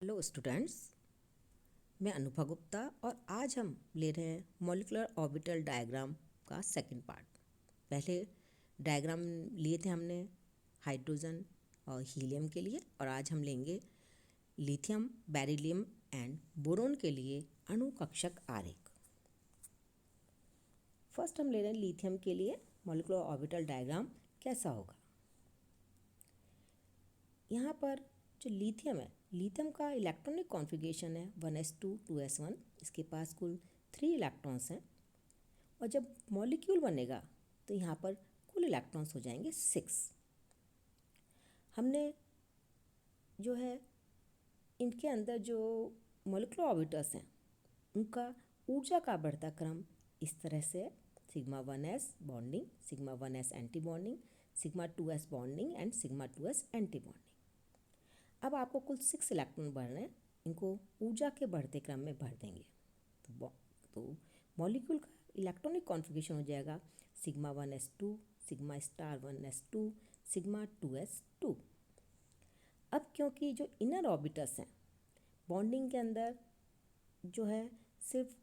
Hello students, मैं अनुभा गुप्ता और आज हम ले रहे हैं मॉलिक्यूलर ऑर्बिटल डायग्राम का सेकंड पार्ट। पहले डायग्राम लिए थे हमने हाइड्रोजन और हीलियम के लिए, और आज हम लेंगे लिथियम, बेरिलियम एंड बोरोन के लिए अणु कक्षक आरेख। फर्स्ट हम ले रहे हैं लिथियम के लिए मॉलिक्यूलर ऑर्बिटल डायग्राम कैसा होगा। यहाँ पर जो लिथियम है, लिथियम का इलेक्ट्रॉनिक कॉन्फ़िगरेशन है 1s2 2s1। इसके पास कुल 3 इलेक्ट्रॉन्स हैं, और जब मॉलिक्यूल बनेगा तो यहाँ पर कुल इलेक्ट्रॉन्स हो जाएंगे 6। हमने जो है इनके अंदर जो मॉलिक्यूलर ऑर्बिटल्स हैं उनका ऊर्जा का बढ़ता क्रम इस तरह से है: sigma 1s bonding, sigma 1s anti bonding, sigma 2s bonding and sigma 2s anti bonding. अब आपको कुल 6 इलेक्ट्रॉन बढ़ रहे हैं, इनको ऊर्जा के बढ़ते क्रम में भर देंगे तो मॉलिक्यूल का इलेक्ट्रॉनिक कॉन्फ़िगरेशन हो जाएगा sigma 1s2, sigma star 1s2, sigma 2s2। अब क्योंकि जो इनर ऑर्बिटल्स हैं बॉन्डिंग के अंदर जो है सिर्फ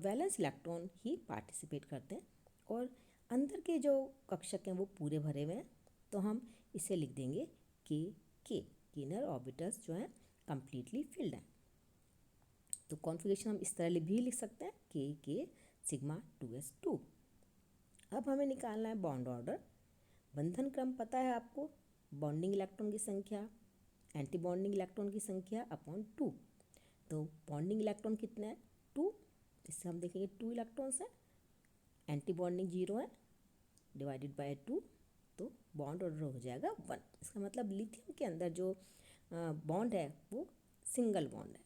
वैलेंस इलेक्ट्रॉन ही पार्टिसिपेट करते हैं, और अंदर के जो कक्षक हैं वो पूरे भरे हुए हैं, तो हम इसे लिख देंगे के इनर ऑर्बिटल्स जो हैं कम्प्लीटली फिल्ड हैं। तो कॉन्फ़िगरेशन हम इस तरह भी लिख सकते हैं के सिग्मा 2s2। अब हमें निकालना है बॉन्ड ऑर्डर। बंधन क्रम पता है आपको, बॉन्डिंग इलेक्ट्रॉन की संख्या, एंटी बॉन्डिंग इलेक्ट्रॉन की संख्या अपॉन 2। तो बॉन्डिंग इलेक्ट्रॉन कितने हैं? 2। इससे हम देखेंगे 2 इलेक्ट्रॉन्स हैं, एंटी बॉन्डिंग 0 है, डिवाइडेड बाय 2, तो बॉन्ड ऑर्डर हो जाएगा 1। इसका मतलब लिथियम के अंदर जो बॉन्ड है वो सिंगल बॉन्ड है,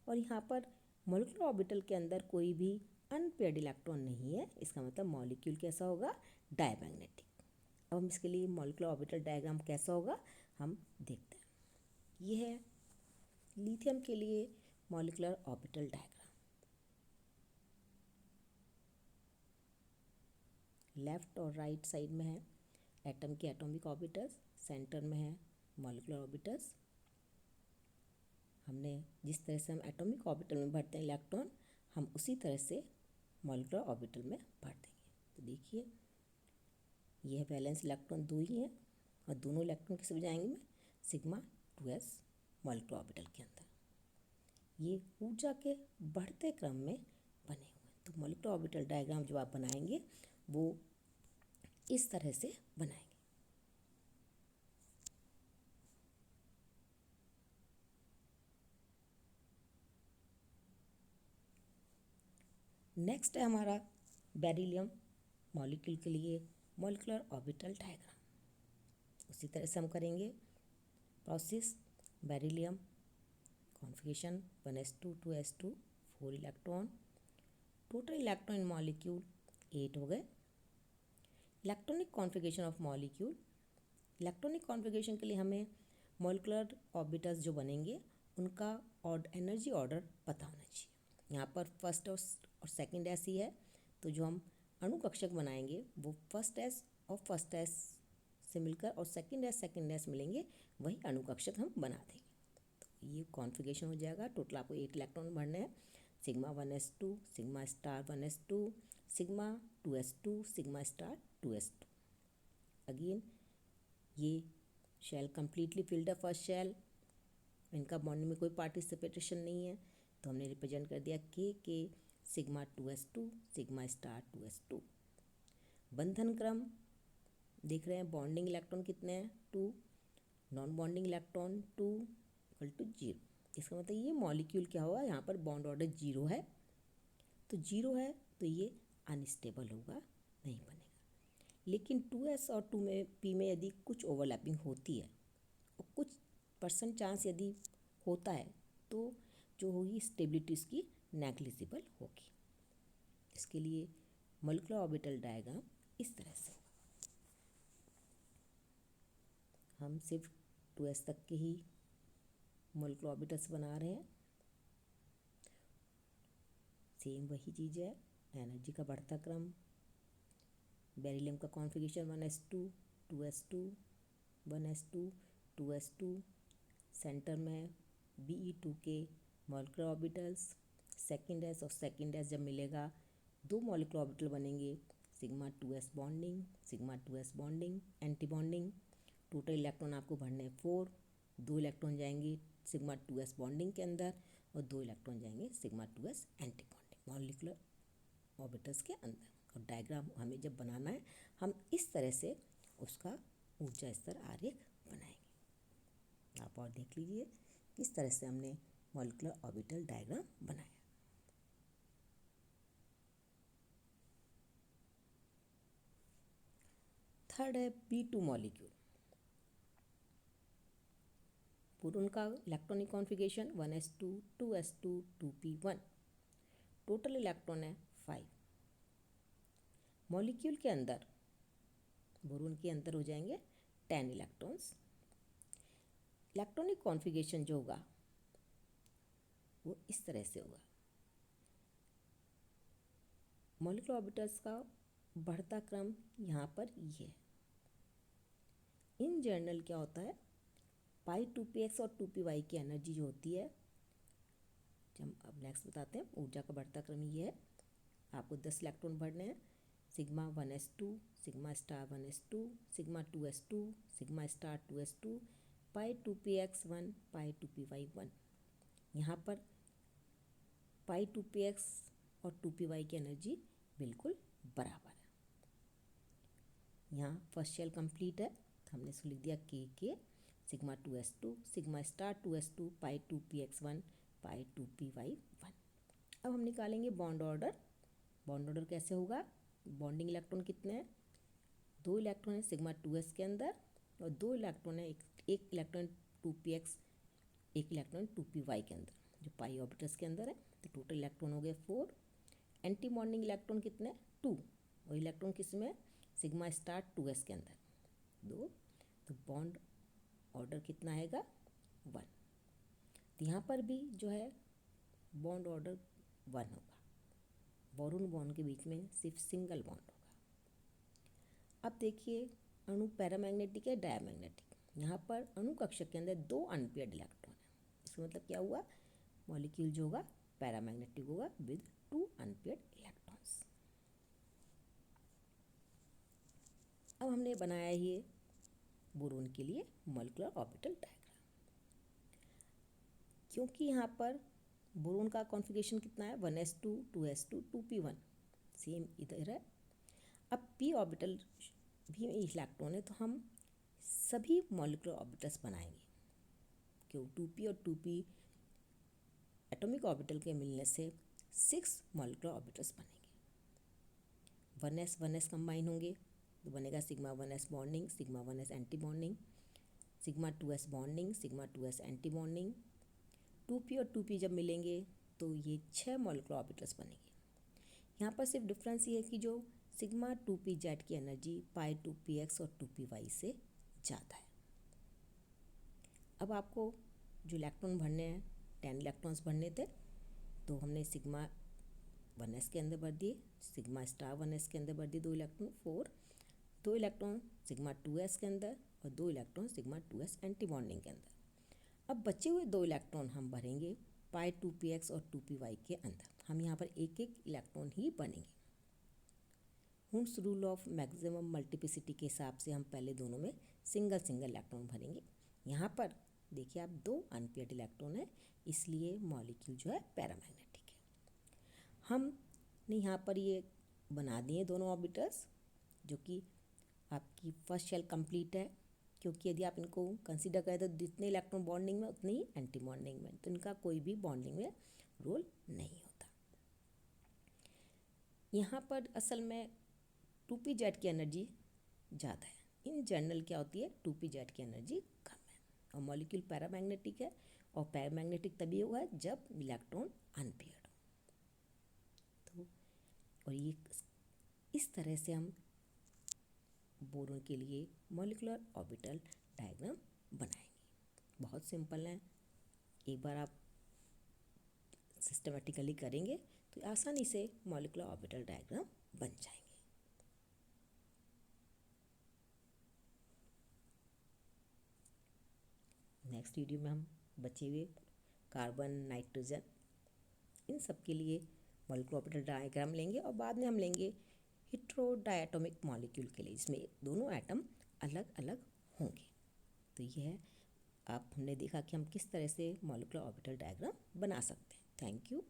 और यहाँ पर मॉलिक्यूलर ऑर्बिटल के अंदर कोई भी अनपेयर्ड इलेक्ट्रॉन नहीं है। इसका मतलब मॉलिक्यूल कैसा होगा? डायमैग्नेटिक। अब हम इसके लिए मॉलिक्यूलर ऑर्बिटल डायग्राम कैसा होगा हम देखते हैं। ये है लिथियम के लिए मॉलिक्यूलर ऑर्बिटल डायग्राम। लेफ्ट और राइट साइड में है एटम के एटॉमिक ऑर्बिटल्स, सेंटर में है मॉलिक्यूलर ऑर्बिटल्स। हमने जिस तरह से हम एटॉमिक ऑर्बिटल में भरते हैं इलेक्ट्रॉन, हम उसी तरह से मॉलिक्यूलर ऑर्बिटल में भर देंगे। तो देखिए यह वैलेंस इलेक्ट्रॉन 2 ही हैं, और दोनों इलेक्ट्रॉन किस में जाएंगे में सिग्मा 2s मॉलिक्यूलर ऑर्बिटल के अंदर। ये ऊर्जा के बढ़ते क्रम में बने हुए हैं। तो मॉलिक्यूलर ऑर्बिटल डायग्राम जो आप बनाएंगे वो इस तरह से बनाएंगे। नेक्स्ट है हमारा बेरिलियम मॉलिक्यूल के लिए मॉलिक्यूलर ऑर्बिटल डायग्राम। उसी तरह से हम करेंगे process. Beryllium configuration 1s2 2s2, 4 electron, total electron in molecule 8 हो गए। Electronic configuration of molecule, electronic configuration के लिए हमें मॉलिक्यूलर ऑर्बिटल्स जो बनेंगे उनका एनर्जी ऑर्डर पता होना चाहिए। यहाँ पर फर्स्ट और सेकंड एस ही है, तो जो हम अणु कक्षक बनाएंगे वो फर्स्ट एस और फर्स्ट एस से मिलकर और सेकंड एस मिलेंगे, वही अणु कक्षक हम बना देंगे। तो ये कॉन्फ़िगरेशन हो जाएगा। टोटल आपको 8 इलेक्ट्रॉन भरने हैं: sigma 1s2, sigma star 1s2, sigma 2s2, sigma star 2s2। Again ये शेल कम्प्लीटली फिल्ड है, फर्स्ट शेल, इनका बॉन्डिंग में कोई पार्टिसिपेशन नहीं है, तो हमने रिप्रेजेंट कर दिया के sigma 2s2, sigma star 2s2। बंधन क्रम देख रहे हैं, बॉन्डिंग इलेक्ट्रॉन कितने हैं? 2, non bonding electron 2 equal to 0। इसका मतलब ये मॉलिक्यूल क्या होगा, यहाँ पर बॉन्ड ऑर्डर 0 है, तो 0 है तो ये अनस्टेबल होगा, नहीं बनेगा। लेकिन 2s और 2 में p में यदि कुछ ओवरलैपिंग होती है और कुछ % चांस यदि होता है, तो जो होगी स्टेबिलिटी इसकी नेग्लिजिबल होगी। इसके लिए मॉलिक्यूलर ऑर्बिटल डायग्राम इस तरह से होगा। हम सिर्फ 2s तक के ही मॉलिक्यूलर ऑर्बिटल्स बना रहे हैं। सेम वही चीज़ है, एनर्जी का बढ़ता क्रम। बेरिलियम का configuration 1s2 2s2, 1s2 2s2, centre में Be2 के मॉलिक्यूलर ऑर्बिटल्स, सेकेंड एस और सेकेंड एस जब मिलेगा दो मॉलिक्यूलर ऑर्बिटल बनेंगे, sigma 2s bonding, sigma 2s bonding, anti bonding. Total electron आपको भरने हैं 4, 2 इलेक्ट्रॉन जाएंगे सिग्मा 2s बॉन्डिंग के अंदर और 2 इलेक्ट्रॉन जाएंगे sigma 2s anti bonding molecular orbitals के अंदर। और डायग्राम हमें जब बनाना है हम इस तरह से उसका ऊर्जा स्तर आरेख बनाएंगे। आप और देख लीजिए किस तरह से हमने मॉलिक्यूलर ऑर्बिटल डायग्राम बनाया। थर्ड है P2 मॉलिक्यूल। बोरोन का electronic configuration 1s2 2s2 2p1। Total electron है 5। मॉलिक्यूल के अंदर बोरोन के अंदर हो जाएंगे 10 इलेक्ट्रॉन्स। इलेक्ट्रॉनिक कॉन्फ़िगरेशन जो होगा वो इस तरह से होगा। मॉलिक्यूलर ऑर्बिटल्स का बढ़ता क्रम यहाँ पर ये है। इन जनरल क्या होता है, पाई 2px और 2py की एनर्जी जो होती है, जब अब नेक्स्ट बताते हैं, ऊर्जा का बढ़ता क्रम ये है। आपको 10 इलेक्ट्रॉन भरने हैं, sigma 1s2, sigma star 1s2, sigma 2s2, sigma star 2s2, पाई 2px1, पाई 2py1। यहाँ पर पाई 2px और 2py की एनर्जी बिल्कुल बराबर है। यहाँ फर्स्ट शेल कंप्लीट है तो हमने इसको लिख दिया के sigma 2s2, sigma star 2s2, पाई 2px1, पाई 2py1। अब हम निकालेंगे बॉन्ड ऑर्डर। बॉन्ड ऑर्डर कैसे होगा, बॉन्डिंग इलेक्ट्रॉन कितने हैं, 2 इलेक्ट्रॉन है सिग्मा 2s के अंदर और 2 इलेक्ट्रॉन है, एक इलेक्ट्रॉन 2px, एक इलेक्ट्रॉन 2py के अंदर जो पाई ऑर्बिटल्स के अंदर है। तो टोटल इलेक्ट्रॉन हो गए 4। एंटी बॉन्डिंग इलेक्ट्रॉन कितने, 2, और इलेक्ट्रॉन किस में, सिग्मा स्टार 2s के अंदर 2। तो बॉन्ड ऑर्डर कितना आएगा 1। तो यहाँ पर भी जो है बॉन्ड ऑर्डर 1 होगा। बोरोन बॉन्ड के बीच में सिर्फ सिंगल बॉन्ड होगा। अब देखिए अणु पैरामैग्नेटिक है डायमैग्नेटिक। यहाँ पर अणु कक्षक के अंदर 2 अनपेयर्ड इलेक्ट्रॉन है। इसका मतलब क्या हुआ, मॉलिक्यूल जो होगा पैरामैग्नेटिक होगा विद 2 अनपेयर्ड इलेक्ट्रॉन्स। अब हमने बनाया ये बोरोन के लिए मॉलिक्यूलर ऑर्बिटल डायग्राम। क्योंकि यहाँ पर बोरोन का कॉन्फ़िगरेशन कितना है, 1s2 2s2 2p1, सेम इधर है। अब p ऑर्बिटल भी इलेक्ट्रॉन है तो हम सभी मॉलिक्यूलर ऑर्बिटल्स बनाएंगे। क्यों, 2p और 2p एटॉमिक ऑर्बिटल के मिलने से 6 मॉलिक्यूलर ऑर्बिटल्स बनेंगे। 1s कंबाइन होंगे तो बनेगा sigma 1s bonding, sigma 1s anti bonding, sigma 2s bonding, sigma 2s anti bonding. 2p और 2p जब मिलेंगे तो ये 6 मॉलिक्यूलर ऑर्बिटल्स बनेंगे। यहाँ पर सिर्फ डिफरेंस ये है कि जो सिग्मा 2pz की एनर्जी पाई 2px और 2py से ज़्यादा है। अब आपको जो इलेक्ट्रॉन भरने हैं 10 इलेक्ट्रॉन्स भरने थे तो हमने सिग्मा 1s के अंदर भर दिए, सिग्मा स्टार 1s के अंदर भर दिए 2 इलेक्ट्रॉन 4, 2 इलेक्ट्रॉन सिग्मा 2s के अंदर और 2 electron sigma 2s anti bonding के अंदर। अब बचे हुए 2 इलेक्ट्रॉन हम भरेंगे पाई 2px और 2py के अंदर। हम यहाँ पर एक एक इलेक्ट्रॉन ही बनेंगे। हुंस रूल ऑफ मैक्सिमम मल्टीप्लिसिटी के हिसाब से हम पहले दोनों में सिंगल सिंगल इलेक्ट्रॉन भरेंगे। यहाँ पर देखिए आप 2 अनपेयर्ड इलेक्ट्रॉन है इसलिए मॉलिक्यूल जो है पैरामैग्नेटिक है। हमने यहाँ पर ये बना दिए दोनों ऑर्बिटल्स जो कि आपकी फर्स्ट शेल कंप्लीट है। क्योंकि यदि आप इनको कंसीडर करें तो जितने इलेक्ट्रॉन बॉन्डिंग में उतने ही एंटी बॉन्डिंग में, तो इनका कोई भी बॉन्डिंग में रोल नहीं होता। यहाँ पर असल में 2pz की एनर्जी ज़्यादा है। इन जनरल क्या होती है, 2pz की एनर्जी कम है और मॉलिक्यूल पैरामैग्नेटिक है। और पैरामैग्नेटिक तभी हुआ है जब इलेक्ट्रॉन अनपेयर्ड हो। तो और ये इस तरह से हम बोरोन के लिए मॉलिक्यूलर ऑर्बिटल डायग्राम बनाएंगे। बहुत सिंपल है, एक बार आप सिस्टमेटिकली करेंगे तो आसानी से मॉलिक्यूलर ऑर्बिटल डायग्राम बन जाएंगे। नेक्स्ट वीडियो में हम बचे हुए कार्बन, नाइट्रोजन, इन सब के लिए मॉलिक्यूलर ऑर्बिटल डायग्राम लेंगे और बाद में हम लेंगे हेटेरोडायटोमिक मॉलिक्यूल के लिए, जिसमें दोनों एटम अलग अलग होंगे। तो यह आप हमने देखा कि हम किस तरह से मॉलिक्यूलर ऑर्बिटल डायग्राम बना सकते हैं। Thank you.